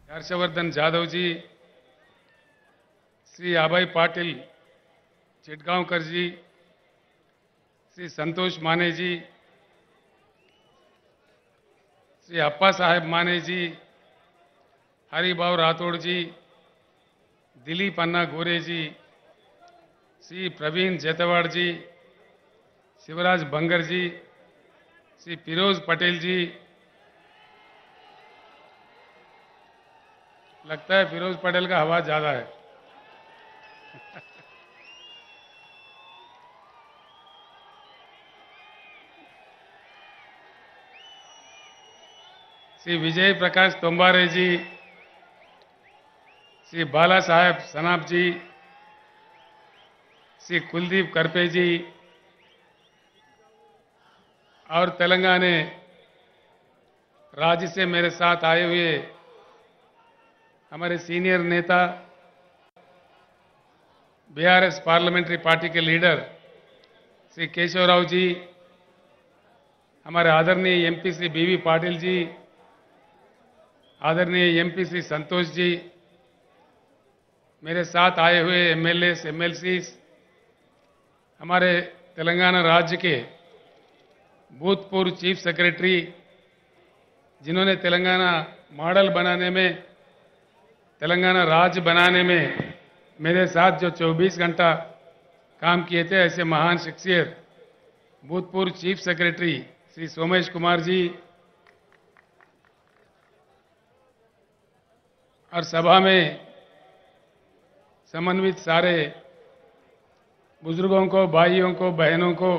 हर्षवर्धन जाधव जी, श्री आबाई पाटिल चिटगांवकर जी, श्री संतोष माने जी, श्री अप्पा साहेब माने जी, हरिभाव राठौड़ जी, दिलीप अन्ना गोरे जी, श्री प्रवीण जेतवाड़ जी, शिवराज बंगर जी, श्री फिरोज पटेल जी। लगता है फिरोज पटेल का हवा ज्यादा है। श्री विजय प्रकाश तोम्बारे जी, श्री बाला साहेब सनाप जी, श्री कुलदीप करपे जी और तेलंगाना राज्य से मेरे साथ आए हुए हमारे सीनियर नेता, बीआरएस पार्लियामेंट्री पार्टी के लीडर श्री केशव राव जी, हमारे आदरणीय एमपी श्री बीवी पाटिल जी, आदरणीय एमपी श्री संतोष जी, मेरे साथ आए हुए एमएलए एमएलसी, हमारे तेलंगाना राज्य के भूतपूर्व चीफ सेक्रेटरी जिन्होंने तेलंगाना मॉडल बनाने में, तेलंगाना राज्य बनाने में मेरे साथ जो 24 घंटा काम किए थे, ऐसे महान शख्सियत भूतपूर्व चीफ सेक्रेटरी श्री सोमेश कुमार जी और सभा में समन्वित सारे बुजुर्गों को, भाइयों को, बहनों को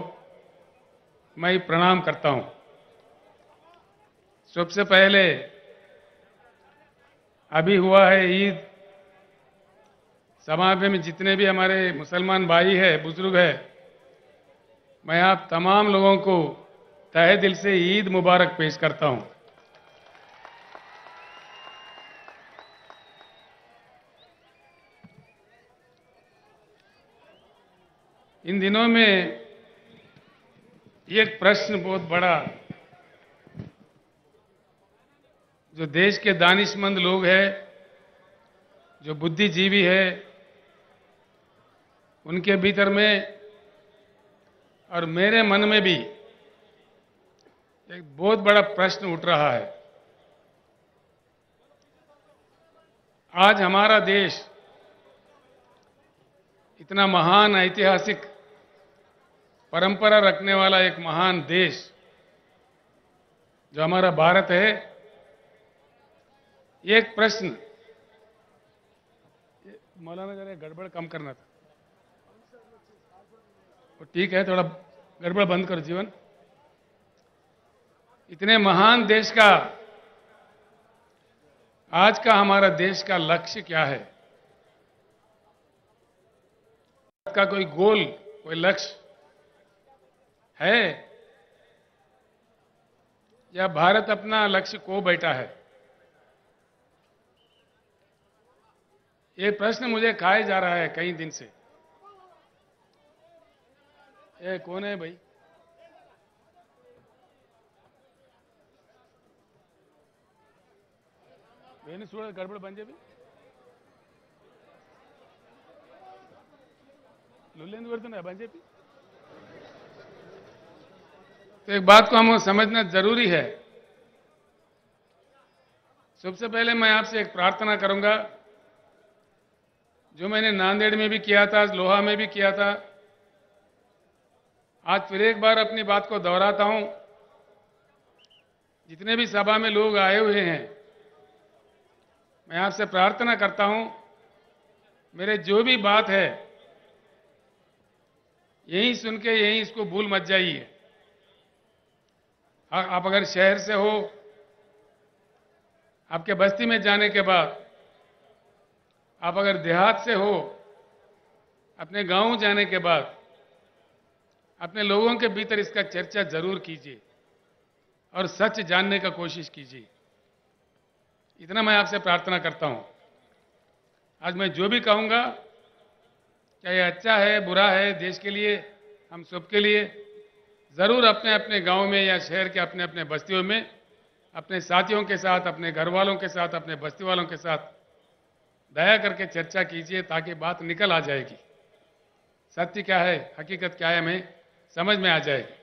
मैं प्रणाम करता हूं। सबसे पहले अभी हुआ है ईद, समाज में जितने भी हमारे मुसलमान भाई हैं, बुजुर्ग हैं, मैं आप तमाम लोगों को तहे दिल से ईद मुबारक पेश करता हूं। इन दिनों में एक प्रश्न बहुत बड़ा जो देश के दानिशमंद लोग हैं, जो बुद्धिजीवी है, उनके भीतर में और मेरे मन में भी एक बहुत बड़ा प्रश्न उठ रहा है। आज हमारा देश इतना महान ऐतिहासिक परंपरा रखने वाला एक महान देश जो हमारा भारत है, एक प्रश्न, मौलाना जरा गड़बड़ कम करना था, तो ठीक है, थोड़ा गड़बड़ बंद करो जीवन। इतने महान देश का आज का हमारा देश का लक्ष्य क्या है? का कोई गोल, कोई लक्ष्य है या भारत अपना लक्ष्य खो बैठा है? ये प्रश्न मुझे खाए जा रहा है कई दिन से। ये कौन है भाई? वेनु सूड गड़बड़ बन जाए लुल्लेंदु पड़ता बन जाए। तो एक बात को हमें समझना जरूरी है। सबसे पहले मैं आपसे एक प्रार्थना करूंगा, जो मैंने नांदेड़ में भी किया था, लोहा में भी किया था, आज फिर एक बार अपनी बात को दोहराता हूं। जितने भी सभा में लोग आए हुए हैं, मैं आपसे प्रार्थना करता हूं, मेरे जो भी बात है यहीं सुन के यहीं इसको भूल मत जाइए। आप अगर शहर से हो, आपके बस्ती में जाने के बाद, आप अगर देहात से हो, अपने गांव जाने के बाद अपने लोगों के भीतर इसका चर्चा जरूर कीजिए और सच जानने का कोशिश कीजिए। इतना मैं आपसे प्रार्थना करता हूं। आज मैं जो भी कहूंगा, क्या ये अच्छा है, बुरा है, देश के लिए, हम सबके लिए, जरूर अपने अपने गांव में या शहर के अपने अपने बस्तियों में अपने साथियों के साथ, अपने घर वालों के साथ, अपने बस्ती वालों के साथ दया करके चर्चा कीजिए ताकि बात निकल आ जाएगी। सत्य क्या है, हकीकत क्या है, हमें समझ में आ जाएगी।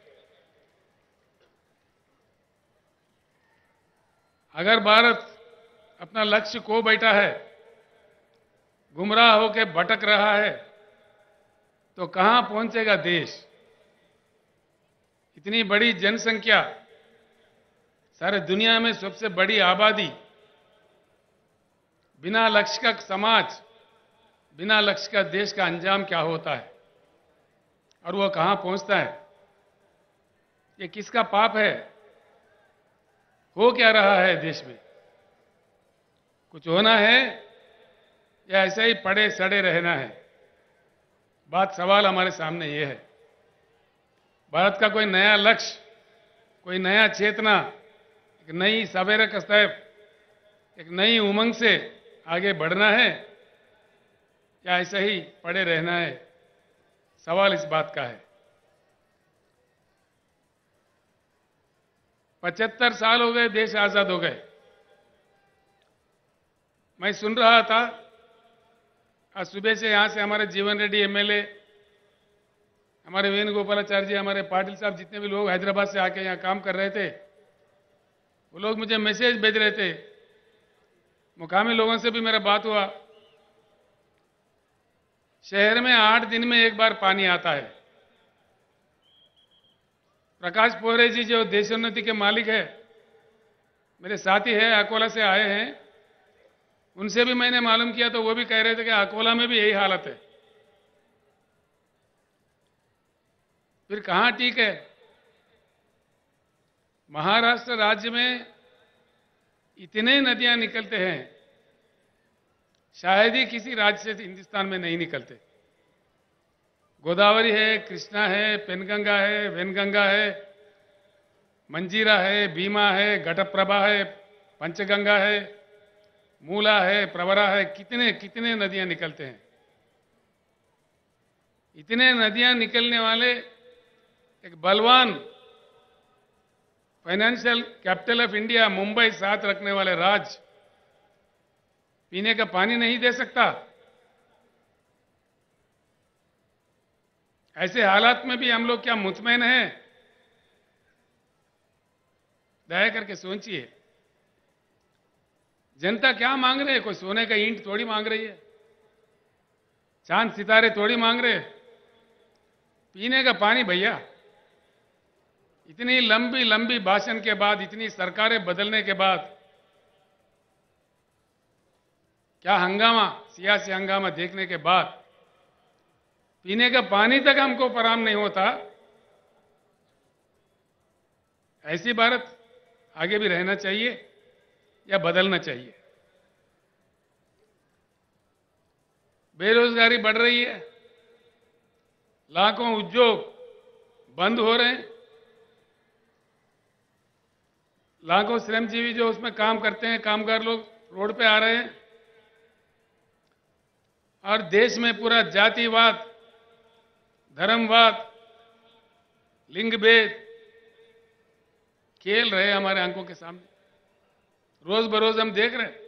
अगर भारत अपना लक्ष्य खो बैठा है, गुमराह होकर भटक रहा है, तो कहां पहुंचेगा देश? इतनी बड़ी जनसंख्या, सारे दुनिया में सबसे बड़ी आबादी, बिना लक्ष्य का समाज, बिना लक्ष्य का देश का अंजाम क्या होता है और वो कहां पहुंचता है? ये किसका पाप है? हो क्या रहा है देश में? कुछ होना है या ऐसे ही पड़े सड़े रहना है? बात, सवाल हमारे सामने ये है। भारत का कोई नया लक्ष्य, कोई नया चेतना, एक नई सवेरे कस्तैफ, एक नई उमंग से आगे बढ़ना है या ऐसे ही पड़े रहना है? सवाल इस बात का है। 75 साल हो गए, देश आजाद हो गए। मैं सुन रहा था आज सुबह से, यहां से हमारे जीवन रेड्डी एमएलए, हमारे वेणुगोपालाचार्य जी, हमारे पाटिल साहब, जितने भी लोग हैदराबाद से आके यहां काम कर रहे थे, वो लोग मुझे मैसेज भेज रहे थे। मुकामी लोगों से भी मेरा बात हुआ। शहर में 8 दिन में एक बार पानी आता है। प्रकाश पोहरे जी जो देशोन्नति के मालिक है, मेरे साथी है, अकोला से आए हैं, उनसे भी मैंने मालूम किया तो वो भी कह रहे थे कि अकोला में भी यही हालत है। फिर कहां ठीक है? महाराष्ट्र राज्य में इतने नदियां निकलते हैं, शायद ही किसी राज्य से हिंदुस्तान में नहीं निकलते। गोदावरी है, कृष्णा है, पेनगंगा है, वेनगंगा है, मंजीरा है, भीमा है, घटप्रभा है, पंचगंगा है, मूला है, प्रवरा है, कितने कितने नदियां निकलते हैं। इतने नदियां निकलने वाले एक बलवान financial capital of India, Mumbai साथ रखने वाले राज्य पीने का पानी नहीं दे सकता। ऐसे हालात में भी हम लोग क्या मुतमैन हैं? दया करके सोचिए, जनता क्या मांग रहे है? कोई सोने का ईंट थोड़ी मांग रही है, चांद सितारे थोड़ी मांग रहे। पीने का पानी भैया। इतनी लंबी लंबी भाषण के बाद, इतनी सरकारें बदलने के बाद, क्या हंगामा, सियासी हंगामा देखने के बाद पीने का पानी तक हमको फराहम नहीं होता। ऐसी भारत आगे भी रहना चाहिए या बदलना चाहिए? बेरोजगारी बढ़ रही है, लाखों उद्योग बंद हो रहे हैं, लाखों श्रमजीवी जो उसमें काम करते हैं, कामगार लोग रोड पे आ रहे हैं, और देश में पूरा जातिवाद, धर्मवाद, लिंग भेद खेल रहे हैं हमारे आंखों के सामने। रोज बरोज हम देख रहे हैं।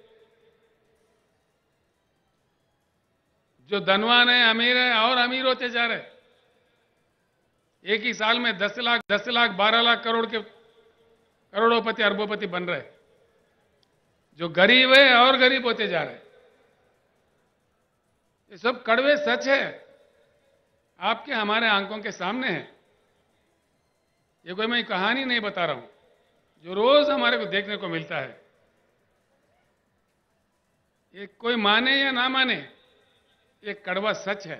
जो धनवान है, अमीर है, और अमीर होते जा रहे हैं। एक ही साल में 10 लाख, 12 लाख करोड़ के करोड़ोपति, अरबोपति बन रहे। जो गरीब है और गरीब होते जा रहे। ये सब कड़वे सच है, आपके हमारे आंखों के सामने है। ये कोई मैं कहानी नहीं बता रहा हूं, जो रोज हमारे को देखने को मिलता है। ये कोई माने या ना माने, ये कड़वा सच है।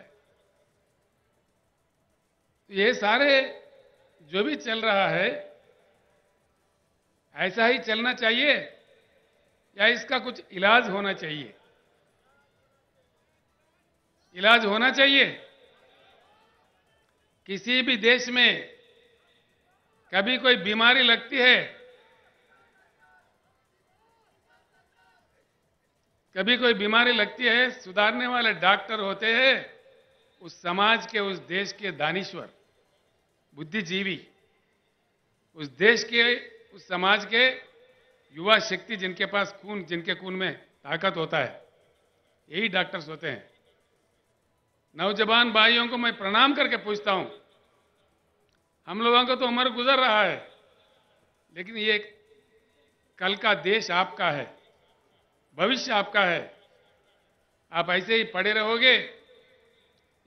ये सारे जो भी चल रहा है, ऐसा ही चलना चाहिए या इसका कुछ इलाज होना चाहिए? इलाज होना चाहिए। किसी भी देश में कभी कोई बीमारी लगती है, कभी कोई बीमारी लगती है, सुधारने वाले डॉक्टर होते हैं उस समाज के, उस देश के दानिश्वर, बुद्धिजीवी, उस देश के, उस समाज के युवा शक्ति जिनके पास जिनके खून में ताकत होता है, यही डॉक्टर्स होते हैं। नौजवान भाइयों को मैं प्रणाम करके पूछता हूं, हम लोगों को तो उम्र गुजर रहा है, लेकिन ये कल का देश आपका है, भविष्य आपका है। आप ऐसे ही पड़े रहोगे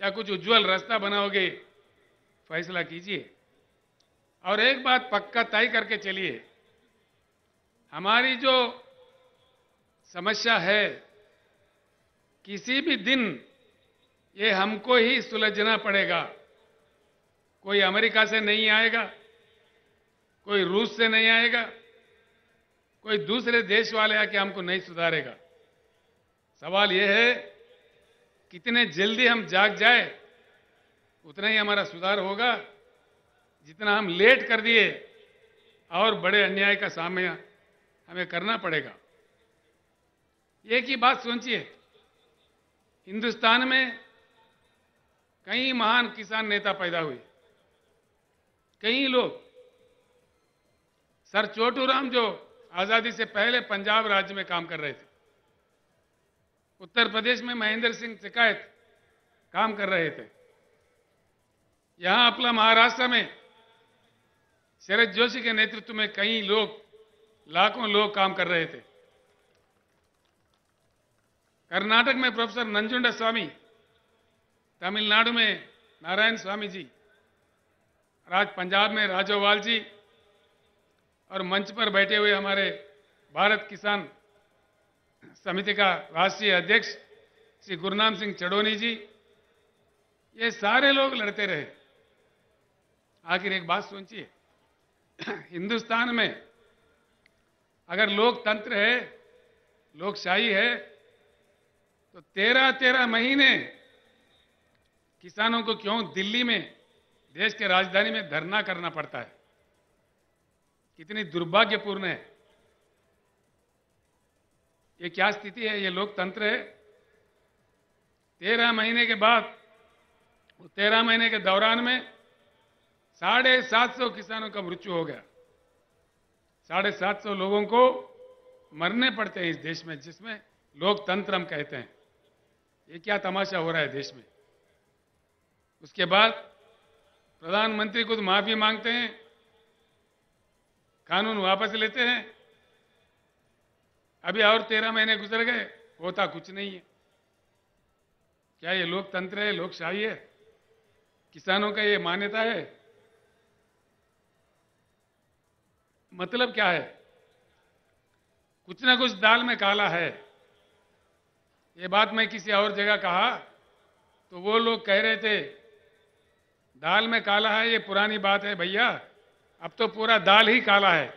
या कुछ उज्जवल रास्ता बनाओगे, फैसला कीजिए। और एक बात पक्का तय करके चलिए, हमारी जो समस्या है किसी भी दिन ये हमको ही सुलझना पड़ेगा। कोई अमेरिका से नहीं आएगा, कोई रूस से नहीं आएगा, कोई दूसरे देश वाले आके हमको नहीं सुधारेगा। सवाल यह है कितने जल्दी हम जाग जाए उतना ही हमारा सुधार होगा। जितना हम लेट कर दिए और बड़े अन्याय का सामना हमें करना पड़ेगा। एक ही बात सोचिए, हिंदुस्तान में कई महान किसान नेता पैदा हुए, कई लोग। सर छोटूराम जो आजादी से पहले पंजाब राज्य में काम कर रहे थे, उत्तर प्रदेश में महेंद्र सिंह टिकैत काम कर रहे थे, यहां अपना महाराष्ट्र में शरद जोशी के नेतृत्व में कई लोग, लाखों लोग काम कर रहे थे। कर्नाटक में प्रोफेसर नंजुंडा स्वामी, तमिलनाडु में नारायण स्वामी जी, आज पंजाब में राजोवाल जी, और मंच पर बैठे हुए हमारे भारत किसान समिति का राष्ट्रीय अध्यक्ष श्री गुरनाम सिंह चढ़ोनी जी, ये सारे लोग लड़ते रहे। आखिर एक बात सोचिए, हिंदुस्तान में अगर लोकतंत्र है, लोकशाही है, तो 13-13 महीने किसानों को क्यों दिल्ली में, देश के राजधानी में धरना करना पड़ता है? कितनी दुर्भाग्यपूर्ण है। ये क्या स्थिति है? ये लोकतंत्र है? 13 महीने के बाद, 13 महीने के दौरान में 750 किसानों का मृत्यु हो गया। 750 लोगों को मरने पड़ते हैं इस देश में, जिसमें लोकतंत्र हम कहते हैं। ये क्या तमाशा हो रहा है देश में? उसके बाद प्रधानमंत्री खुद माफी मांगते हैं, कानून वापस लेते हैं। अभी और 13 महीने गुजर गए, होता कुछ नहीं है। क्या ये लोकतंत्र है, लोकशाही है? किसानों का ये मान्यता है? मतलब क्या है? कुछ ना कुछ दाल में काला है। ये बात मैं किसी और जगह कहा तो वो लोग कह रहे थे दाल में काला है, ये पुरानी बात है भैया, अब तो पूरा दाल ही काला है।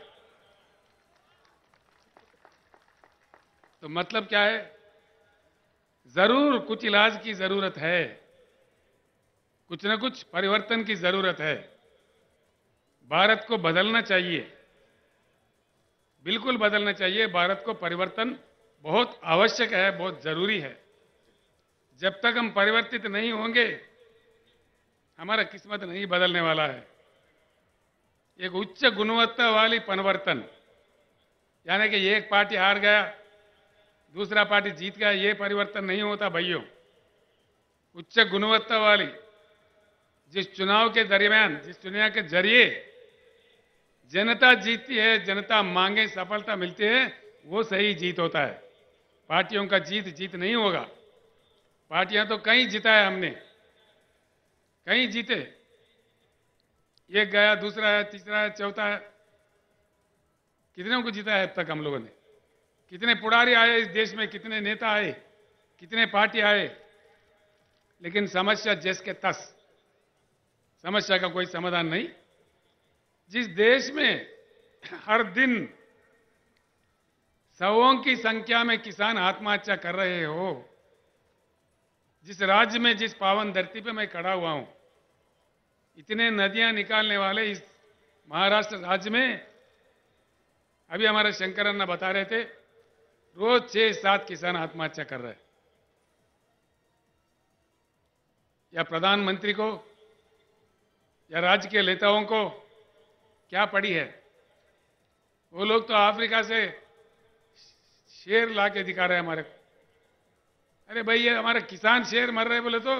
तो मतलब क्या है? जरूर कुछ इलाज की जरूरत है, कुछ ना कुछ परिवर्तन की जरूरत है। भारत को बदलना चाहिए, बिल्कुल बदलना चाहिए। भारत को परिवर्तन बहुत आवश्यक है, बहुत जरूरी है। जब तक हम परिवर्तित नहीं होंगे, हमारा किस्मत नहीं बदलने वाला है। एक उच्च गुणवत्ता वाली परिवर्तन, यानी कि एक पार्टी हार गया, दूसरा पार्टी जीत गया, ये परिवर्तन नहीं होता भाइयों। उच्च गुणवत्ता वाली, जिस चुनाव के दरमियान, जिस चुनाव के जरिए जनता जीतती है, जनता मांगे सफलता मिलती है, वो सही जीत होता है। पार्टियों का जीत नहीं होगा। पार्टियां तो कहीं जीता है हमने, कहीं जीते, एक गया, दूसरा है, तीसरा है, चौथा है। कितने को जीता है अब तक हम लोगों ने? कितने पुड़ारी आए इस देश में, कितने नेता आए, कितने पार्टी आए, लेकिन समस्या जस के तस, समस्या का कोई समाधान नहीं। जिस देश में हर दिन सौों की संख्या में किसान आत्महत्या कर रहे हो, जिस राज्य में, जिस पावन धरती पे मैं खड़ा हुआ हूं, इतने नदियां निकालने वाले इस महाराष्ट्र राज्य में, अभी हमारे शंकर अन्ना बता रहे थे, रोज 6-7 किसान आत्महत्या कर रहे हैं। या प्रधानमंत्री को या राज्य के नेताओं को क्या पड़ी है? वो लोग तो अफ्रीका से शेर ला के दिखा रहे हैं हमारे को। अरे भाई, ये हमारे किसान शेर मर रहे बोले तो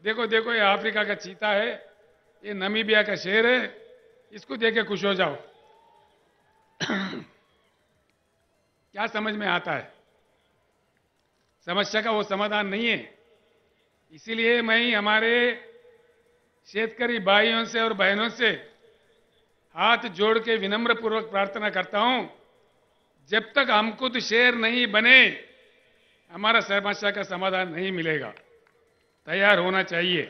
देखो देखो, ये अफ्रीका का चीता है, ये नमीबिया का शेर है, इसको देख के खुश हो जाओ। क्या समझ में आता है? समस्या का वो समाधान नहीं है। इसीलिए मैं ही हमारे शेतकरी भाइयों से और बहनों से हाथ जोड़ के विनम्र पूर्वक प्रार्थना करता हूं, जब तक हम खुद शेर नहीं बने हमारा समस्या का समाधान नहीं मिलेगा। तैयार होना चाहिए।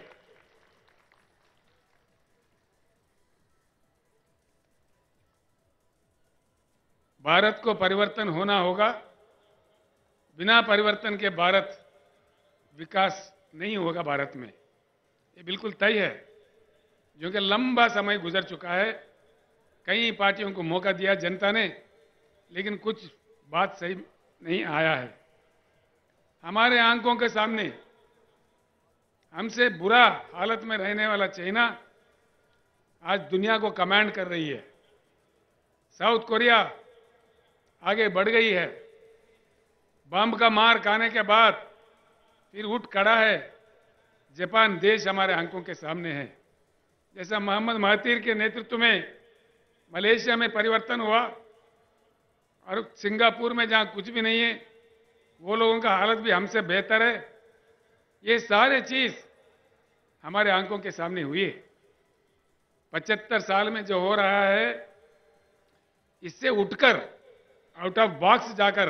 भारत को परिवर्तन होना होगा। बिना परिवर्तन के भारत विकास नहीं होगा भारत में, ये बिल्कुल तय है। क्योंकि लंबा समय गुजर चुका है, कई पार्टियों को मौका दिया जनता ने, लेकिन कुछ बात सही नहीं आया है। हमारे आंखों के सामने हमसे बुरा हालत में रहने वाला चाइना आज दुनिया को कमांड कर रही है। साउथ कोरिया आगे बढ़ गई है। बम का मार खाने के बाद फिर उठ खड़ा है। जापान देश हमारे आंखों के सामने है। जैसा मोहम्मद महातीर के नेतृत्व में मलेशिया में परिवर्तन हुआ और सिंगापुर में जहां कुछ भी नहीं है, वो लोगों का हालत भी हमसे बेहतर है। ये सारे चीज हमारे आंखों के सामने हुई है। 75 साल में जो हो रहा है, इससे उठकर आउट ऑफ बॉक्स जाकर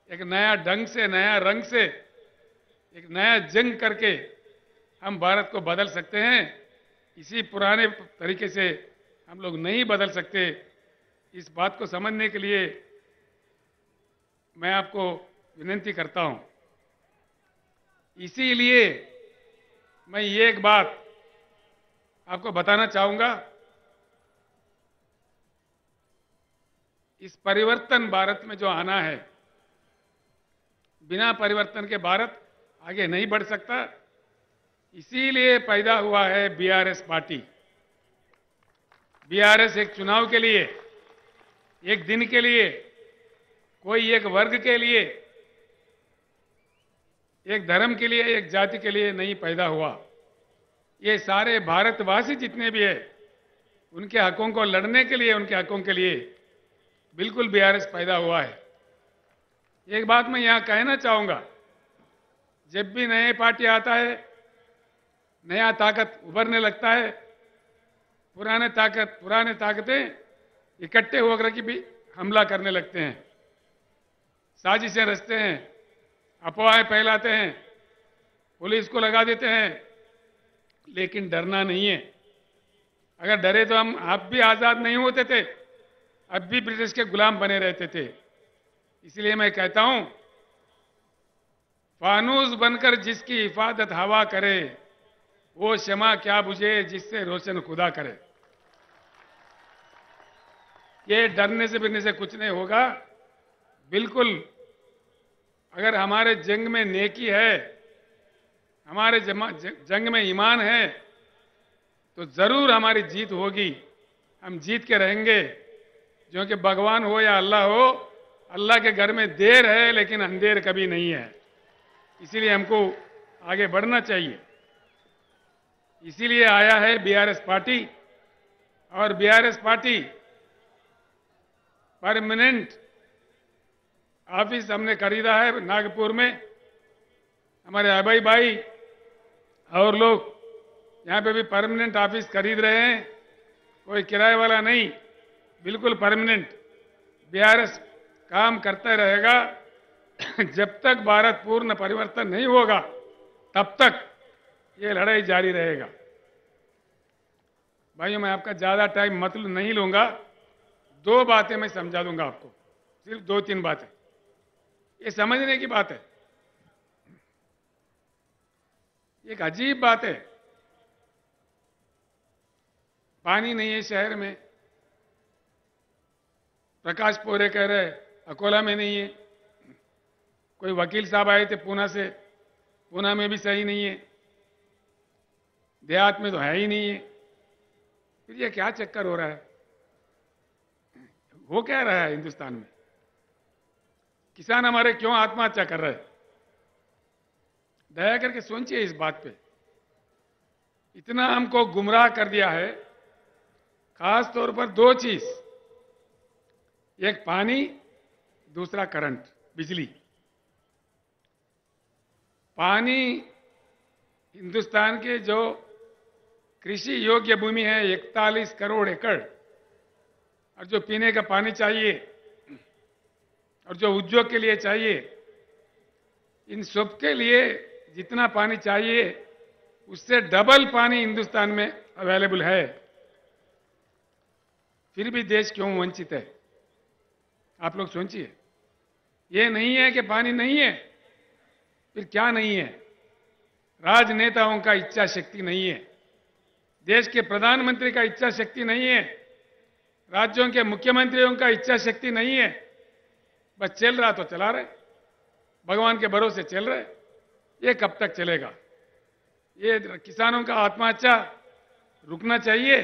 एक नया ढंग से, नया रंग से, एक नया जंग करके हम भारत को बदल सकते हैं। इसी पुराने तरीके से हम लोग नहीं बदल सकते। इस बात को समझने के लिए मैं आपको विनती करता हूं। इसीलिए मैं ये एक बात आपको बताना चाहूंगा, इस परिवर्तन भारत में जो आना है, बिना परिवर्तन के भारत आगे नहीं बढ़ सकता। इसीलिए पैदा हुआ है बीआरएस पार्टी। बीआरएस एक चुनाव के लिए, एक दिन के लिए, कोई एक वर्ग के लिए, एक धर्म के लिए, एक जाति के लिए नहीं पैदा हुआ। ये सारे भारतवासी जितने भी है, उनके हकों को लड़ने के लिए, उनके हकों के लिए बिल्कुल बीआरएस पैदा हुआ है। एक बात मैं यहां कहना चाहूंगा, जब भी नए पार्टी आता है, नया ताकत उभरने लगता है, पुराने ताकतें इकट्ठे होकर के भी हमला करने लगते हैं, साजिशें रचते हैं, अफवाहें फैलाते हैं, पुलिस को लगा देते हैं। लेकिन डरना नहीं है। अगर डरे तो हम आप भी आजाद नहीं होते थे, अब भी ब्रिटिश के गुलाम बने रहते थे। इसलिए मैं कहता हूं, फानूस बनकर जिसकी हिफाजत हवा करे, वो शमा क्या बुझे जिससे रोशन खुदा करे। ये डरने से बिरने से कुछ नहीं होगा। बिल्कुल, अगर हमारे जंग में नेकी है, हमारे जंग में ईमान है, तो जरूर हमारी जीत होगी। हम जीत के रहेंगे। क्योंकि भगवान हो या अल्लाह हो, अल्लाह के घर में देर है लेकिन अंधेर कभी नहीं है। इसीलिए हमको आगे बढ़ना चाहिए। इसीलिए आया है बीआरएस पार्टी। और बीआरएस पार्टी परमानेंट ऑफिस हमने खरीदा है नागपुर में। हमारे अभय भाई और लोग यहां पे भी परमानेंट ऑफिस खरीद रहे हैं, कोई किराए वाला नहीं, बिल्कुल परमानेंट। बीआरएस काम करता रहेगा। जब तक भारत पूर्ण परिवर्तन नहीं होगा, तब तक ये लड़ाई जारी रहेगा। भाइयों, मैं आपका ज्यादा टाइम मतलब नहीं लूंगा। 2 बातें मैं समझा दूंगा आपको, सिर्फ 2-3 बातें। ये समझने की बात है। एक अजीब बात है, पानी नहीं है शहर में। प्रकाश पोरे कह रहे अकोला में नहीं है। कोई वकील साहब आए थे पूना से, पूना में भी सही नहीं है। देहात में तो है ही नहीं है। फिर ये क्या चक्कर हो रहा है? हो क्या रहा है हिंदुस्तान में? किसान हमारे क्यों आत्महत्या कर रहे हैं? दया करके सोचिए इस बात पे। इतना हमको गुमराह कर दिया है, खास तौर पर दो चीज, एक पानी, दूसरा करंट, बिजली। पानी, हिंदुस्तान के जो कृषि योग्य भूमि है 41 करोड़ एकड़, और जो पीने का पानी चाहिए और जो उद्योग के लिए चाहिए, इन सब के लिए जितना पानी चाहिए उससे डबल पानी हिंदुस्तान में अवेलेबल है। फिर भी देश क्यों वंचित है? आप लोग सोचिए। ये नहीं है कि पानी नहीं है, फिर क्या नहीं है? राजनेताओं का इच्छा शक्ति नहीं है, देश के प्रधानमंत्री का इच्छा शक्ति नहीं है, राज्यों के मुख्यमंत्रियों का इच्छा शक्ति नहीं है। बस चल रहा तो चला रहे, भगवान के भरोसे चल रहे। ये कब तक चलेगा? ये किसानों का आत्महत्या रुकना चाहिए,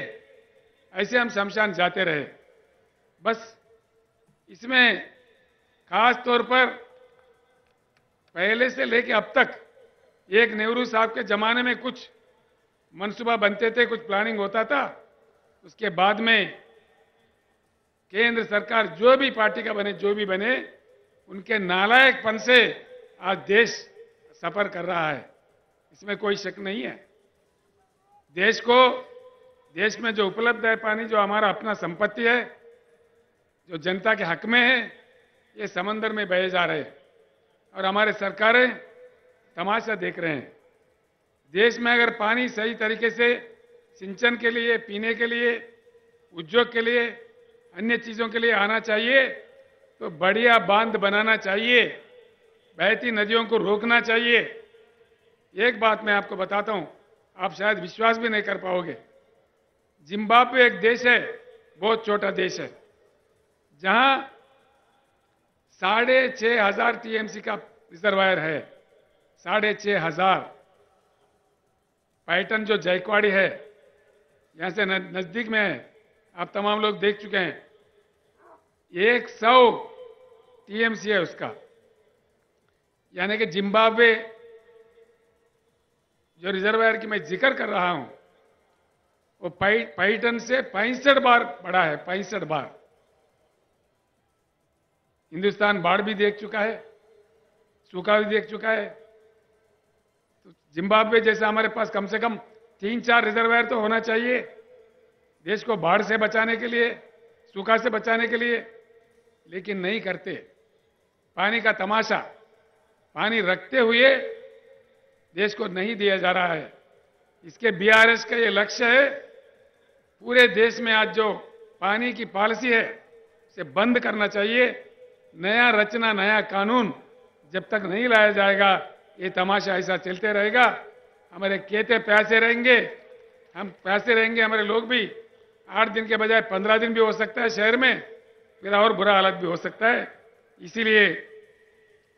ऐसे हम शमशान जाते रहे। बस इसमें खास तौर पर पहले से लेकर अब तक, एक नेहरू साहब के जमाने में कुछ मनसूबा बनते थे, कुछ प्लानिंग होता था, उसके बाद में केंद्र सरकार जो भी पार्टी का बने, जो भी बने, उनके नालायकपन से आज देश सफर कर रहा है, इसमें कोई शक नहीं है। देश में जो उपलब्ध है पानी, जो हमारा अपना संपत्ति है, जो जनता के हक में है, ये समंदर में बहे जा रहे हैं और हमारे सरकारें तमाशा देख रहे हैं। देश में अगर पानी सही तरीके से सिंचन के लिए, पीने के लिए, उद्योग के लिए, अन्य चीजों के लिए आना चाहिए तो बढ़िया बांध बनाना चाहिए, बहती नदियों को रोकना चाहिए। एक बात मैं आपको बताता हूं, आप शायद विश्वास भी नहीं कर पाओगे। जिम्बाब्वे एक देश है, बहुत छोटा देश है, जहां 6,500 टीएमसी का रिजर्वायर है। 6,500। पैटर्न जो जायकवाड़ी है, यहां से नजदीक में है, आप तमाम लोग देख चुके हैं। 100 टीएमसी है उसका, यानी कि जिम्बाब्वे जो रिजर्वायर की मैं जिक्र कर रहा हूं, वो पैटर्न से 65 बार बड़ा है, 65 बार। हिंदुस्तान बाढ़ भी देख चुका है, सूखा भी देख चुका है। तो जिम्बाब्वे जैसा हमारे पास कम से कम 3-4 रिजर्वायर तो होना चाहिए, देश को बाढ़ से बचाने के लिए, सूखा से बचाने के लिए, लेकिन नहीं करते। पानी का तमाशा, पानी रखते हुए देश को नहीं दिया जा रहा है। इसके बीआरएस का ये लक्ष्य है, पूरे देश में आज जो पानी की पॉलिसी है उसे बंद करना चाहिए। नया रचना, नया कानून जब तक नहीं लाया जाएगा, ये तमाशा ऐसा चलते रहेगा। हमारे खेते प्यासे रहेंगे, हम प्यासे रहेंगे, हमारे लोग भी 8 दिन के बजाय 15 दिन भी हो सकता है शहर में, फिर और बुरा हालत भी हो सकता है। इसीलिए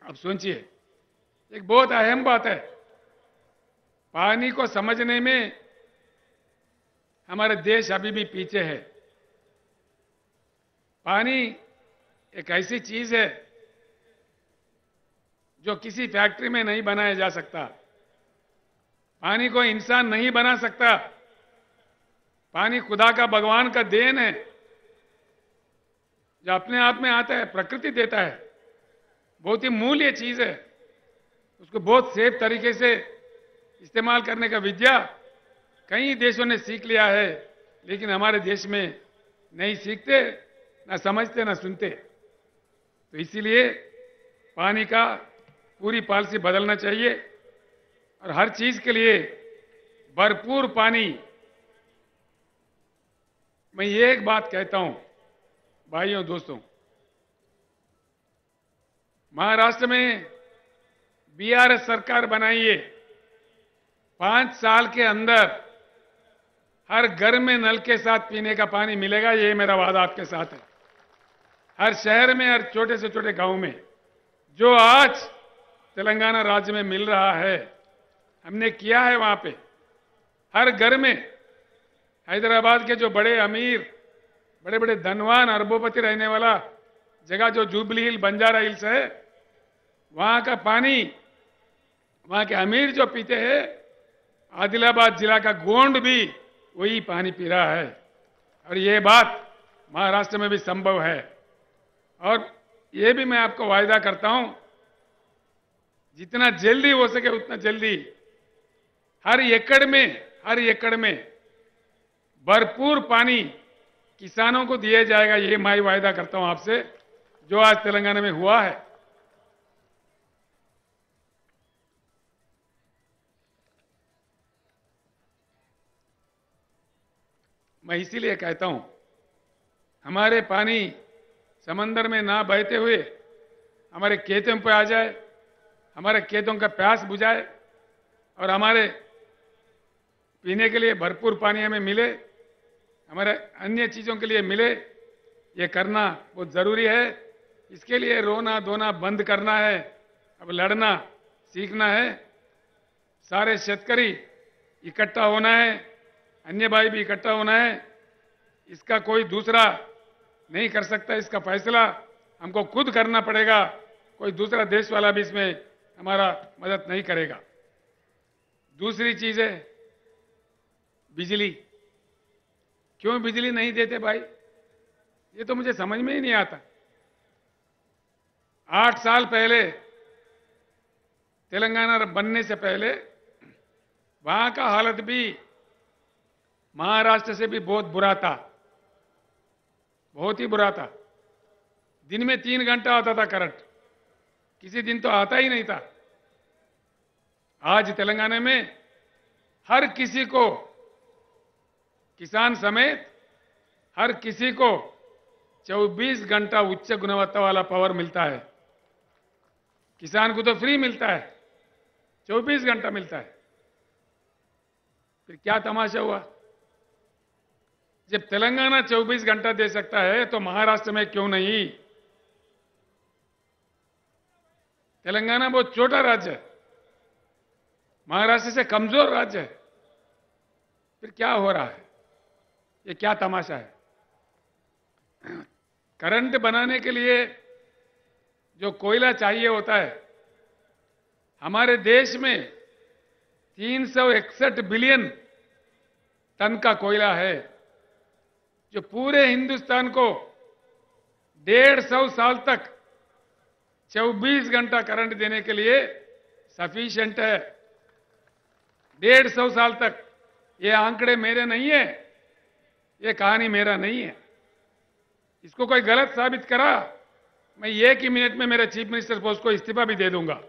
अब सोचिए, एक बहुत अहम बात है, पानी को समझने में हमारे देश अभी भी पीछे है। पानी एक ऐसी चीज है जो किसी फैक्ट्री में नहीं बनाया जा सकता। पानी को इंसान नहीं बना सकता। पानी खुदा का, भगवान का देन है, जो अपने आप में आता है, प्रकृति देता है। बहुत ही मूल्य चीज है, उसको बहुत सेफ तरीके से इस्तेमाल करने का विद्या कई देशों ने सीख लिया है, लेकिन हमारे देश में नहीं सीखते, ना समझते, ना सुनते। तो इसीलिए पानी का पूरी पॉलिसी बदलना चाहिए और हर चीज के लिए भरपूर पानी। मैं ये एक बात कहता हूं भाइयों, दोस्तों, महाराष्ट्र में बीआरएस सरकार बनाइए, 5 साल के अंदर हर घर में नल के साथ पीने का पानी मिलेगा। ये मेरा वादा आपके साथ है। हर शहर में, हर छोटे से छोटे गांव में, जो आज तेलंगाना राज्य में मिल रहा है, हमने किया है वहां पे। हर घर में, हैदराबाद के जो बड़े अमीर बड़े बड़े धनवान अरबोपति रहने वाला जगह जो जुबली हिल बंजारा हिल्स है, वहां का पानी वहां के अमीर जो पीते हैं, आदिलाबाद जिला का गोंड भी वही पानी पी रहा है। और ये बात महाराष्ट्र में भी संभव है। और ये भी मैं आपको वायदा करता हूं, जितना जल्दी हो सके उतना जल्दी हर एकड़ में भरपूर पानी किसानों को दिया जाएगा। ये मैं वायदा करता हूं आपसे, जो आज तेलंगाना में हुआ है। मैं इसीलिए कहता हूं, हमारे पानी समंदर में ना बहते हुए हमारे खेतों पे आ जाए, हमारे खेतों का प्यास बुझाए और हमारे पीने के लिए भरपूर पानी हमें मिले, हमारे अन्य चीजों के लिए मिले, ये करना बहुत जरूरी है। इसके लिए रोना धोना बंद करना है, अब लड़ना सीखना है। सारे शेतकरी इकट्ठा होना है, अन्य भाई भी इकट्ठा होना है। इसका कोई दूसरा नहीं कर सकता, इसका फैसला हमको खुद करना पड़ेगा। कोई दूसरा देश वाला भी इसमें हमारा मदद नहीं करेगा। दूसरी चीज है बिजली। क्यों बिजली नहीं देते भाई, ये तो मुझे समझ में ही नहीं आता। 8 साल पहले तेलंगाना बनने से पहले वहां का हालत भी महाराष्ट्र से भी बहुत बुरा था, बहुत ही बुरा था। दिन में 3 घंटा आता था करंट, किसी दिन तो आता ही नहीं था। आज तेलंगाना में हर किसी को, किसान समेत हर किसी को 24 घंटा उच्च गुणवत्ता वाला पावर मिलता है। किसान को तो फ्री मिलता है, 24 घंटा मिलता है। फिर क्या तमाशा हुआ? जब तेलंगाना 24 घंटा दे सकता है तो महाराष्ट्र में क्यों नहीं? तेलंगाना बहुत छोटा राज्य है, महाराष्ट्र से कमजोर राज्य है। फिर क्या हो रहा है? ये क्या तमाशा है? करंट बनाने के लिए जो कोयला चाहिए होता है, हमारे देश में 361 बिलियन टन का कोयला है, जो पूरे हिंदुस्तान को 150 साल तक 24 घंटा करंट देने के लिए सफिशिएंट है। 150 साल तक। ये आंकड़े मेरे नहीं है, ये कहानी मेरा नहीं है। इसको कोई गलत साबित करा, मैं 1 ही मिनट में मेरे चीफ मिनिस्टर पोस्ट को इस्तीफा भी दे दूंगा।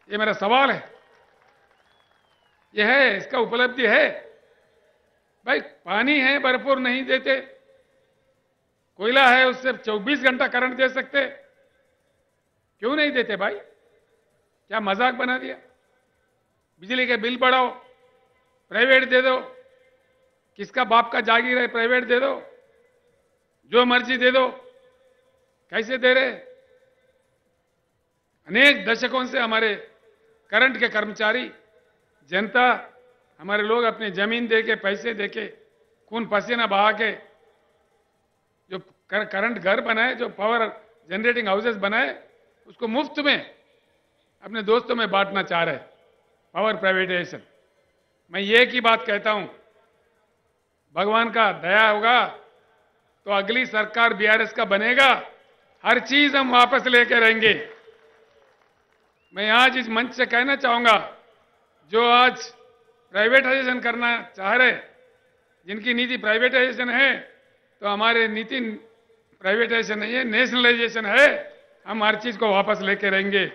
ये मेरा सवाल है। यह है, इसका उपलब्धि है। भाई पानी है भरपूर, नहीं देते। कोयला है, उससे 24 घंटा करंट दे सकते, क्यों नहीं देते भाई? क्या मजाक बना दिया? बिजली के बिल बढ़ाओ, प्राइवेट दे दो, किसका बाप का जागीर है, प्राइवेट दे दो, जो मर्जी दे दो। कैसे दे रहे? अनेक दशकों से हमारे करंट के कर्मचारी, जनता, हमारे लोग अपनी जमीन देके, पैसे देके, खून पसीना बहा के जो करंट घर बनाए, जो पावर जनरेटिंग हाउसेस बनाए, उसको मुफ्त में अपने दोस्तों में बांटना चाह रहे। Power privatisation. मैं एक ही बात कहता हूं, भगवान का दया होगा तो अगली सरकार बीआरएस का बनेगा, हर चीज हम वापस लेके रहेंगे। मैं आज इस मंच से कहना चाहूंगा, जो आज प्राइवेटाइजेशन करना चाह रहे, जिनकी नीति प्राइवेटाइजेशन है, तो हमारे नीति प्राइवेटाइजेशन नहीं है, नेशनलाइजेशन है। हम हर चीज को वापस लेके रहेंगे,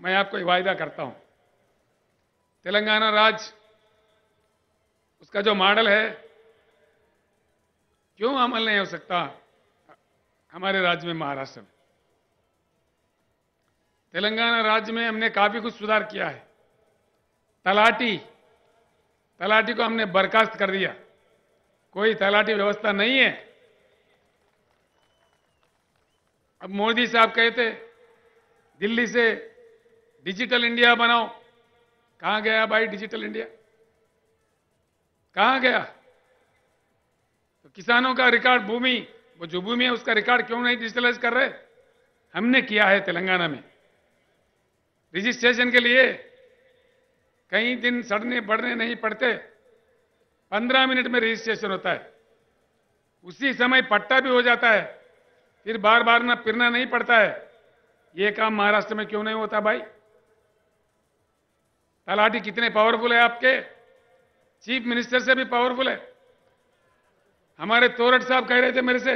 मैं आपको वायदा करता हूं। तेलंगाना राज्य, उसका जो मॉडल है, क्यों अमल नहीं हो सकता हमारे राज्य में, महाराष्ट्र में? तेलंगाना राज्य में हमने काफी कुछ सुधार किया है। तलाटी को हमने बर्खास्त कर दिया, कोई तलाटी व्यवस्था नहीं है। अब मोदी साहब कहते दिल्ली से डिजिटल इंडिया बनाओ, कहां गया भाई डिजिटल इंडिया? कहां गया? तो किसानों का रिकॉर्ड भूमि वो जो भूमि है उसका रिकॉर्ड क्यों नहीं डिजिटलाइज कर रहे? हमने किया है तेलंगाना में। रजिस्ट्रेशन के लिए कई दिन सड़ने बढ़ने नहीं पड़ते, 15 मिनट में रजिस्ट्रेशन होता है, उसी समय पट्टा भी हो जाता है, फिर बार बार ना फिरना नहीं पड़ता है। ये काम महाराष्ट्र में क्यों नहीं होता भाई? तलाटी कितने पावरफुल है आपके, चीफ मिनिस्टर से भी पावरफुल है। हमारे तोरट साहब कह रहे थे मेरे से,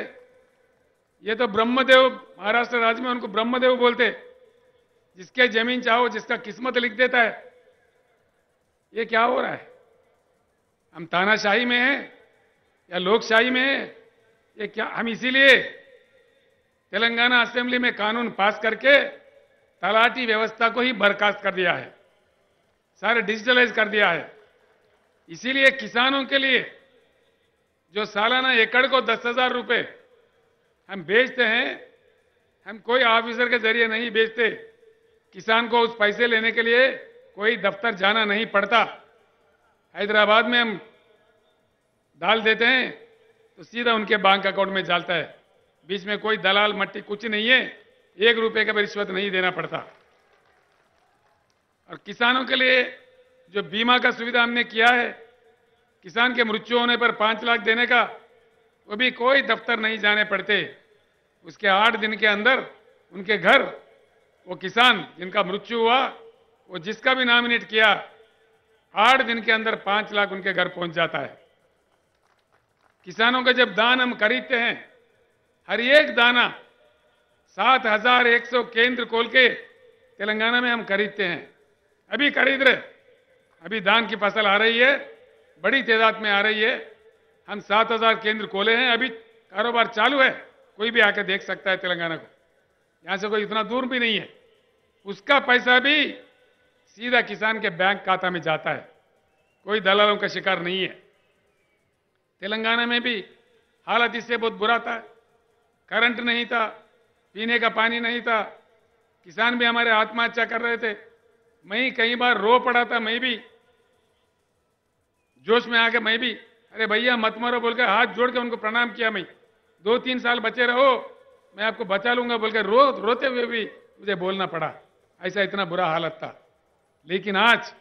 ये तो ब्रह्मदेव, महाराष्ट्र राज्य में उनको ब्रह्मदेव बोलते, जिसके जमीन चाहो जिसका किस्मत लिख देता है। ये क्या हो रहा है? हम तानाशाही में हैं या लोकशाही में हैं? ये क्या? हम इसीलिए तेलंगाना असेंबली में कानून पास करके तलाटी व्यवस्था को ही बर्खास्त कर दिया है, सारे डिजिटलाइज कर दिया है। इसीलिए किसानों के लिए जो सालाना एकड़ को 10,000 रुपए हम बेचते हैं, हम कोई ऑफिसर के जरिए नहीं बेचते। किसान को उस पैसे लेने के लिए कोई दफ्तर जाना नहीं पड़ता। हैदराबाद में हम डाल देते हैं तो सीधा उनके बैंक अकाउंट में जाता है, बीच में कोई दलाल मट्टी कुछ नहीं है, 1 रुपए का भी रिश्वत नहीं देना पड़ता। और किसानों के लिए जो बीमा का सुविधा हमने किया है, किसान के मृत्यु होने पर 5 लाख देने का, वो भी कोई दफ्तर नहीं जाने पड़ते। उसके 8 दिन के अंदर उनके घर, वो किसान जिनका मृत्यु हुआ, वो जिसका भी नॉमिनेट किया, 8 दिन के अंदर 5 लाख उनके घर पहुंच जाता है। किसानों का जब दान हम खरीदते हैं, हर एक दाना 7,100 केंद्र खोल के तेलंगाना में हम खरीदते हैं। अभी खरीद रहे, अभी धान की फसल आ रही है, बड़ी तादाद में आ रही है। हम 7,000 केंद्र खोले हैं, अभी कारोबार चालू है, कोई भी आके देख सकता है तेलंगाना को, यहां से कोई इतना दूर भी नहीं है। उसका पैसा भी सीधा किसान के बैंक खाता में जाता है, कोई दलालों का शिकार नहीं है। तेलंगाना में भी हालत इससे बहुत बुरा था, करंट नहीं था, पीने का पानी नहीं था, किसान भी हमारे आत्महत्या कर रहे थे। मैं ही कई बार रो पड़ा था, मैं भी जोश में आके मैं भी, अरे भैया मत मरो बोल के हाथ जोड़ के उनको प्रणाम किया। मैं 2-3 साल बचे रहो, मैं आपको बचा लूंगा बोल के रोते हुए भी मुझे बोलना पड़ा, ऐसा इतना बुरा हालत था। लेकिन आज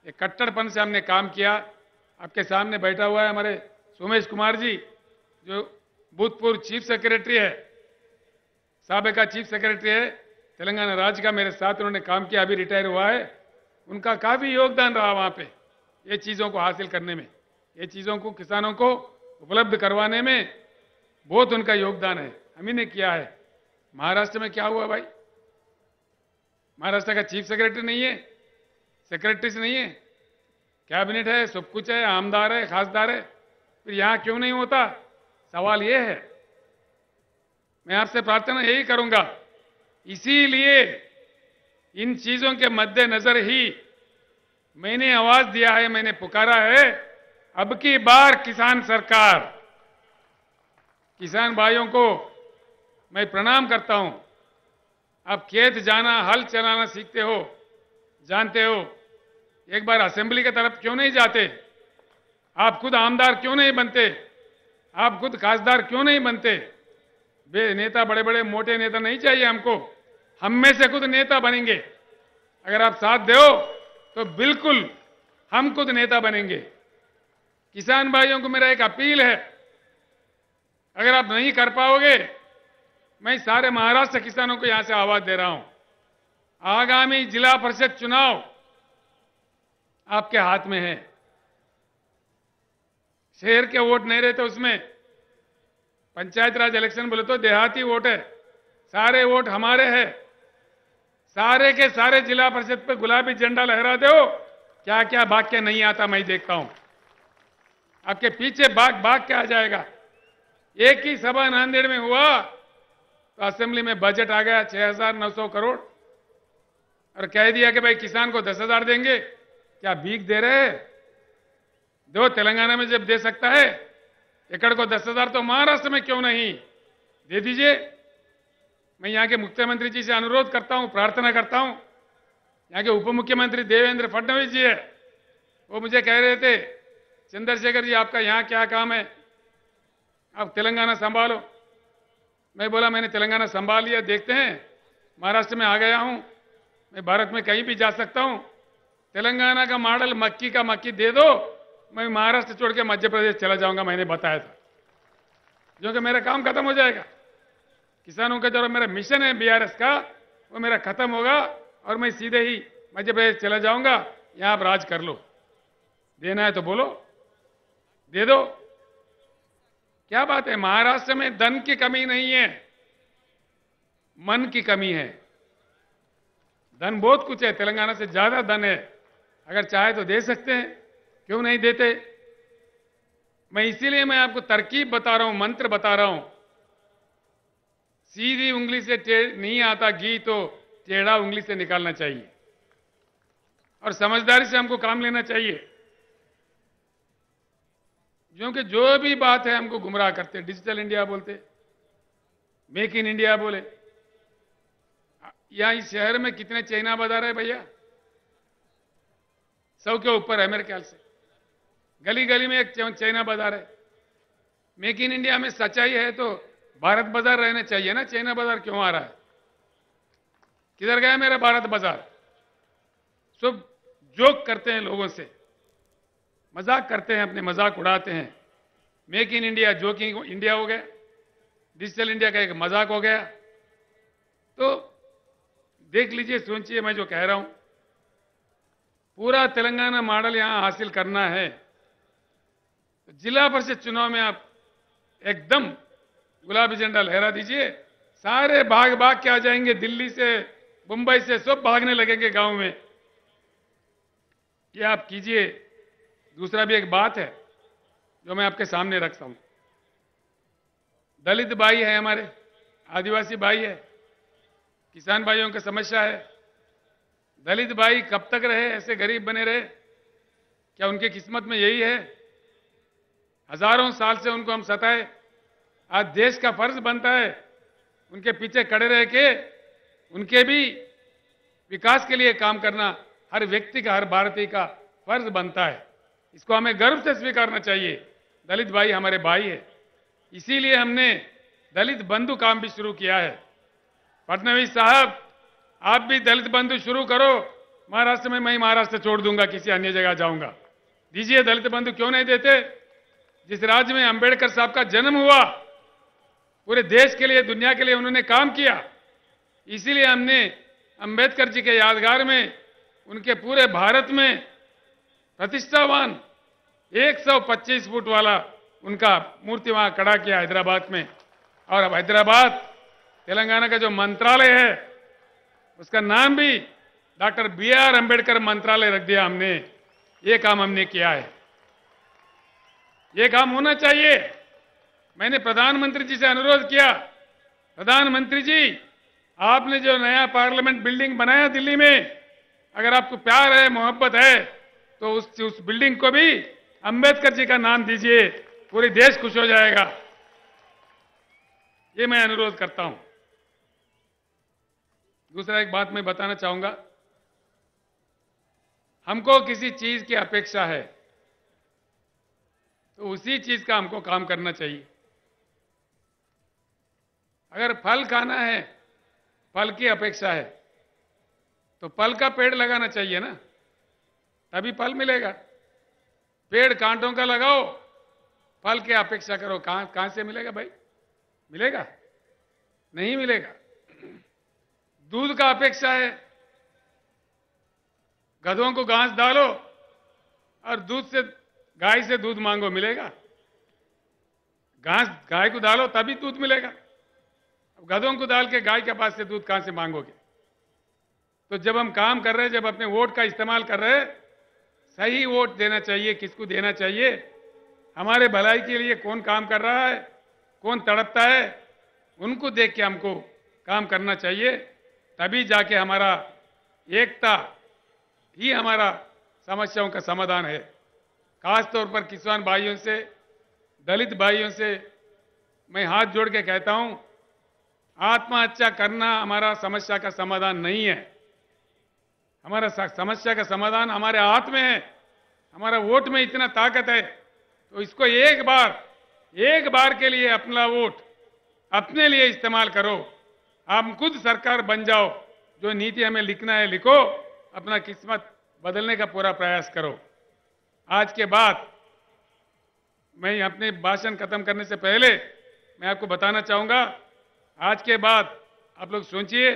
एक कट्टरपन से हमने काम किया। आपके सामने बैठा हुआ है हमारे सोमेश कुमार जी, जो भूतपूर्व चीफ सेक्रेटरी है, साबिका चीफ सेक्रेटरी है तेलंगाना राज्य का, मेरे साथ उन्होंने काम किया, अभी रिटायर हुआ है। उनका काफी योगदान रहा वहां पे, ये चीजों को हासिल करने में, ये चीजों को किसानों को उपलब्ध करवाने में बहुत उनका योगदान है, हम ही ने किया है। महाराष्ट्र में क्या हुआ भाई? महाराष्ट्र का चीफ सेक्रेटरी नहीं है, सेक्रेटरीज नहीं है, कैबिनेट है, सब कुछ है, आमदार है, खासदार है, फिर यहां क्यों नहीं होता? सवाल यह है। मैं आपसे प्रार्थना यही करूंगा, इसीलिए इन चीजों के मद्देनजर ही मैंने आवाज दिया है, मैंने पुकारा है, अब की बार किसान सरकार। किसान भाइयों को मैं प्रणाम करता हूं। आप खेत जाना, हल चलाना सीखते हो, जानते हो, एक बार असेंबली की तरफ क्यों नहीं जाते? आप खुद आमदार क्यों नहीं बनते? आप खुद खासदार क्यों नहीं बनते? नेता, बड़े बड़े मोटे नेता नहीं चाहिए हमको, हम में से खुद नेता बनेंगे। अगर आप साथ दो तो बिल्कुल हम खुद नेता बनेंगे। किसान भाइयों को मेरा एक अपील है, अगर आप नहीं कर पाओगे, मैं सारे महाराष्ट्र किसानों को यहां से आवाज दे रहा हूं, आगामी जिला परिषद चुनाव आपके हाथ में है। शहर के वोट नहीं रहते उसमें, पंचायत राज इलेक्शन बोले तो देहाती वोट है, सारे वोट हमारे हैं। सारे के सारे जिला परिषद पे गुलाबी झंडा लहरा दो, क्या क्या भाग के नहीं आता मैं देखता हूं, आपके पीछे भाग के आ जाएगा। एक ही सभा नांदेड़ में हुआ तो असेंबली में बजट आ गया 6,900 करोड़, और कह दिया कि भाई किसान को 10,000 देंगे। क्या भीख दे रहे हैं? दो, तेलंगाना में जब दे सकता है एकड़ को 10,000, तो महाराष्ट्र में क्यों नहीं दे दीजिए। मैं यहां के मुख्यमंत्री जी से अनुरोध करता हूं, प्रार्थना करता हूं। यहां के उप मुख्यमंत्री देवेंद्र फडणवीस जी है, वो मुझे कह रहे थे, चंद्रशेखर जी आपका यहां क्या काम है, आप तेलंगाना संभालो। मैं बोला मैंने तेलंगाना संभाल लिया, देखते हैं, महाराष्ट्र में आ गया हूं, मैं भारत में कहीं भी जा सकता हूं, तेलंगाना का मॉडल मक्की का मक्की दे दो, मैं महाराष्ट्र छोड़ के मध्य प्रदेश चला जाऊंगा, मैंने बताया था, क्योंकि मेरा काम खत्म हो जाएगा। किसानों का जो मेरा मिशन है बीआरएस का, वो मेरा खत्म होगा और मैं सीधे ही मध्य प्रदेश चला जाऊंगा, यहां आप राज कर लो, देना है तो बोलो, दे दो। क्या बात है, महाराष्ट्र में धन की कमी नहीं है, मन की कमी है। धन बहुत कुछ है, तेलंगाना से ज्यादा धन है, अगर चाहे तो दे सकते हैं, क्यों नहीं देते। इसीलिए मैं आपको तरकीब बता रहा हूं, मंत्र बता रहा हूं। सीधी उंगली से नहीं आता घी, तो टेढ़ा उंगली से निकालना चाहिए और समझदारी से हमको काम लेना चाहिए, क्योंकि जो भी बात है हमको गुमराह करते, डिजिटल इंडिया बोलते, मेक इन इंडिया बोले। यहां इस शहर में कितने चाइना बाजार है भैया, 100 के ऊपर है मेरे ख्याल से, गली गली में एक चाइना बाजार है। मेक इन इंडिया में सच्चाई है तो भारत बाजार रहना चाहिए ना, चाइना बाजार क्यों आ रहा है? किधर गया मेरा भारत बाजार? सब जोक करते हैं लोगों से, मजाक करते हैं, अपने मजाक उड़ाते हैं। Make in India joking India हो गया, डिजिटल इंडिया का एक मजाक हो गया। तो देख लीजिए, सोचिए, मैं जो कह रहा हूं, पूरा तेलंगाना मॉडल यहां हासिल करना है तो जिला परिषद चुनाव में आप एकदम गुलाबी झंडा लहरा दीजिए, सारे भाग भाग के आ जाएंगे, दिल्ली से मुंबई से सब भागने लगेंगे गांव में। ये आप कीजिए। दूसरा भी एक बात है जो मैं आपके सामने रखता हूं, दलित भाई है हमारे, आदिवासी भाई है, किसान भाइयों की समस्या है। दलित भाई कब तक रहे ऐसे गरीब बने रहे? क्या उनकी किस्मत में यही है? हजारों साल से उनको हम सताए। आज देश का फर्ज बनता है उनके पीछे खड़े रह के उनके भी विकास के लिए काम करना, हर व्यक्ति का, हर भारतीय का फर्ज बनता है। इसको हमें गर्व से स्वीकारना चाहिए। दलित भाई हमारे भाई है, इसीलिए हमने दलित बंधु काम भी शुरू किया है। फडणवीस साहब, आप भी दलित बंधु शुरू करो। महाराष्ट्र में मैं महाराष्ट्र छोड़ दूंगा, किसी अन्य जगह जाऊंगा। दीजिए दलित बंधु, क्यों नहीं देते? जिस राज्य में अंबेडकर साहब का जन्म हुआ, पूरे देश के लिए, दुनिया के लिए उन्होंने काम किया, इसीलिए हमने अंबेडकर जी के यादगार में, उनके पूरे भारत में प्रतिष्ठावान 125 फुट वाला उनका मूर्ति वहां खड़ा किया हैदराबाद में। और अब हैदराबाद, तेलंगाना का जो मंत्रालय है, उसका नाम भी डॉक्टर BR अंबेडकर मंत्रालय रख दिया हमने। ये काम हमने किया है, ये काम होना चाहिए। मैंने प्रधानमंत्री जी से अनुरोध किया, प्रधानमंत्री जी, आपने जो नया पार्लियामेंट बिल्डिंग बनाया दिल्ली में, अगर आपको प्यार है, मोहब्बत है, तो उस बिल्डिंग को भी अंबेडकर जी का नाम दीजिए, पूरे देश खुश हो जाएगा। ये मैं अनुरोध करता हूं। दूसरा एक बात मैं बताना चाहूंगा, हमको किसी चीज की अपेक्षा है तो उसी चीज का हमको काम करना चाहिए। अगर फल खाना है, फल की अपेक्षा है, तो फल का पेड़ लगाना चाहिए ना, तभी फल मिलेगा। पेड़ कांटों का लगाओ, फल की अपेक्षा करो, कहां से मिलेगा भाई? मिलेगा? नहीं मिलेगा। दूध का अपेक्षा है, गधों को घास डालो और गाय से दूध मांगो, मिलेगा? घास गाय को डालो तभी दूध मिलेगा। अब गधों को डाल के गाय के पास से दूध कहां से मांगोगे? तो जब हम काम कर रहे हैं, जब अपने वोट का इस्तेमाल कर रहे हैं, सही वोट देना चाहिए। किसको देना चाहिए? हमारे भलाई के लिए कौन काम कर रहा है, कौन तड़पता है, उनको देख के हमको काम करना चाहिए। तभी जाके हमारा एकता ही हमारा समस्याओं का समाधान है। खासतौर पर किसान भाइयों से, दलित भाइयों से मैं हाथ जोड़ के कहता हूं, आत्महत्या करना हमारा समस्या का समाधान नहीं है। हमारा समस्या का समाधान हमारे हाथ में है। हमारा वोट में इतना ताकत है, तो इसको एक बार के लिए अपना वोट अपने लिए इस्तेमाल करो। आप खुद सरकार बन जाओ, जो नीति हमें लिखना है लिखो, अपना किस्मत बदलने का पूरा प्रयास करो। आज के बाद मैं अपने भाषण खत्म करने से पहले मैं आपको बताना चाहूंगा, आज के बाद आप लोग सोचिए,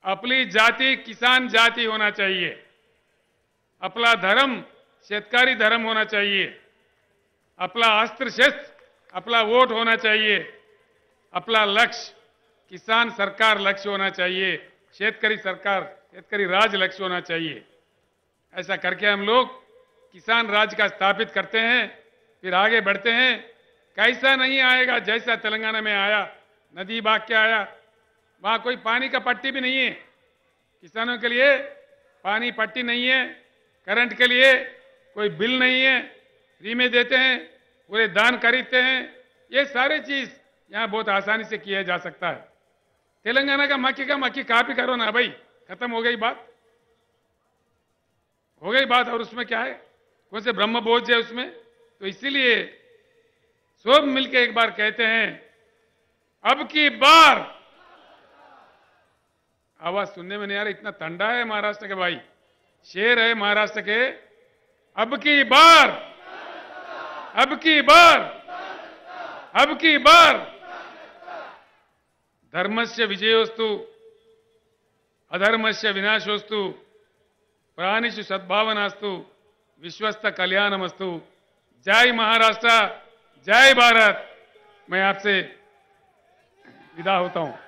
अपनी जाति किसान जाति होना चाहिए, अपना धर्म शेतकारी धर्म होना चाहिए, अपना अस्त्र शस्त्र अपना वोट होना चाहिए, अपना लक्ष्य किसान सरकार लक्ष्य होना चाहिए, शेतकारी सरकार शेतकारी राज लक्ष्य होना चाहिए। ऐसा करके हम लोग किसान राज का स्थापित करते हैं, फिर आगे बढ़ते हैं। कैसा नहीं आएगा जैसा तेलंगाना में आया, नदी भाग के आया, वहां कोई पानी का पट्टी भी नहीं है, किसानों के लिए पानी पट्टी नहीं है, करंट के लिए कोई बिल नहीं है, फ्री में देते हैं, पूरे दान खरीदते हैं। ये सारे चीज यहां बहुत आसानी से किया जा सकता है। तेलंगाना का मक्की कॉपी करो ना भाई, खत्म हो गई बात, हो गई बात। और उसमें क्या है, कौन से ब्रह्म बोझ है उसमें? तो इसीलिए सब मिलकर एक बार कहते हैं, अब की बार। आवाज सुनने में नहीं आ रहा, इतना ठंडा है महाराष्ट्र के भाई, शेर है महाराष्ट्र के। अब की बार, अब की बार, अब की बार धर्मस्य विजयोस्तु अधर्मस्य विनाशोस्तु प्राणिषु सद्भावनास्तु विश्वस्त कल्याणमस्तु। जय महाराष्ट्र, जय भारत। मैं आपसे विदा होता हूं।